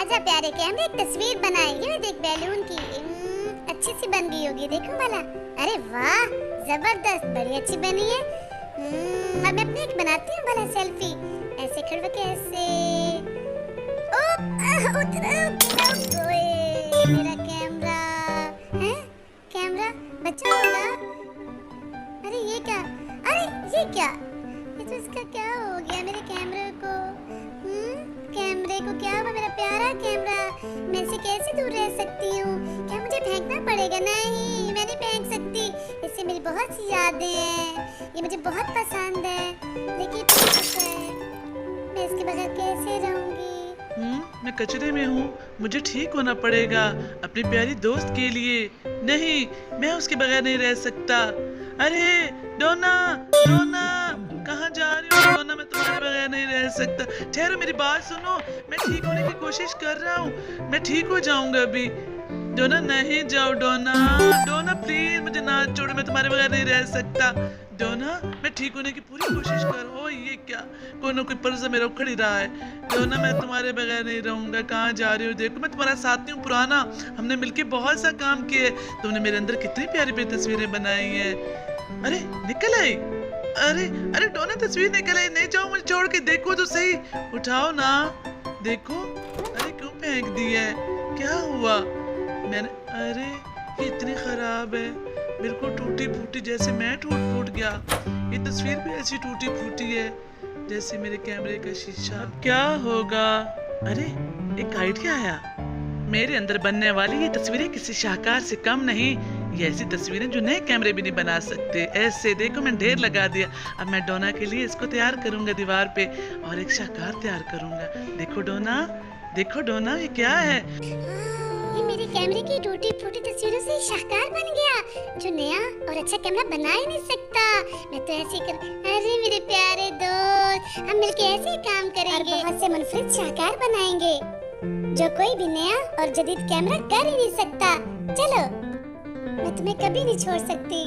आजा प्यारे कैमरे, एक तस्वीर बनाएंगे। देख बैलून की अच्छी सी बन गई होगी, देखो भला। अरे वाह, जबरदस्त, बड़ी अच्छी बनी है। अब मैं अपनी एक बनाती हूँ भला सेल्फी। ऐसे खड़े के ऐसे। मेरा कैमरा है, कैमरा बचा होगा। अरे ये क्या, अरे ये क्या, ये तो इसका क्या हो गया मेरे कैमरे को। कैमरे को क्या हुआ, मेरा प्यारा कैमरा। मैं इसे कैसे दूर रह सकती हूँ? क्या मुझे फेंकना पड़ेगा? नहीं, मैं नहीं फेंक सकती। इससे मेरी बहुत सी यादें हैं, ये मुझे बहुत पसंद है। लेकिन मैं इसके बगैर कैसे रहूंगी? मैं कचरे में हूँ, मुझे ठीक होना पड़ेगा अपनी प्यारी दोस्त के लिए। नहीं, मैं उसके बगैर नहीं रह सकता। अरे डोना, डोना कहाँ जा रही हो? डोना, मैं तुम्हारे बगैर नहीं रह सकता। ठहरो, मेरी बात सुनो, मैं ठीक होने की कोशिश कर रहा हूँ, मैं ठीक हो जाऊंगा अभी। डोना नहीं जाओ, डोना, डोना प्लीज मुझे ना छोड़ो, मैं तुम्हारे बगैर नहीं रह सकता। डोना, मैं ठीक होने की पूरी कोशिश कर। ओ ये क्या, कोई ना कोई पर्स मेरा उखड़ ही रहा है। डोना, मैं तुम्हारे बगैर नहीं रहूंगा। कहाँ जा रही हो? देखो, मैं तुम्हारा साथी हूँ पुराना, हमने मिलके बहुत सा काम किया। तुमने मेरे अंदर कितनी प्यारी प्यारी तस्वीरें बनाई हैं। अरे निकल आई, अरे अरे डोना, तस्वीर निकल आई। नहीं जाओ, मुझे छोड़ के, देखो तो सही, उठाओ ना, देखो। अरे क्यों फेंक दी है, क्या हुआ? मैंने, अरे ये इतनी खराब है, बिल्कुल टूटी फूटी, जैसे मैं टूट फूट गया। ये तस्वीर भी ऐसी टूटी फूटी है जैसे मेरे कैमरे का शीशा। अब क्या होगा? अरे एक आइडिया आया, मेरे अंदर बनने वाली ये तस्वीरें किसी शाहकार से कम नहीं। ये ऐसी तस्वीरें जो नए कैमरे भी नहीं बना सकते। ऐसे देखो, मैं ढेर लगा दिया। अब मैं डोना के लिए इसको तैयार करूंगा दीवार पे, और एक शाहकार तैयार करूंगा। देखो डोना, देखो डोना, ये क्या है? ये मेरे कैमरे की टूटी फूटी तस्वीरों से शाहकार बन गया, जो नया और अच्छा कैमरा बना ही नहीं सकता। मैं तो ऐसे कर, अरे मेरे प्यारे दोस्त, हम मिलके ऐसे ही काम करेंगे और बहुत से मुनफरिद शाहकार बनाएंगे, जो कोई भी नया और जदीद कैमरा कर ही नहीं सकता। चलो, मैं तुम्हें कभी नहीं छोड़ सकती।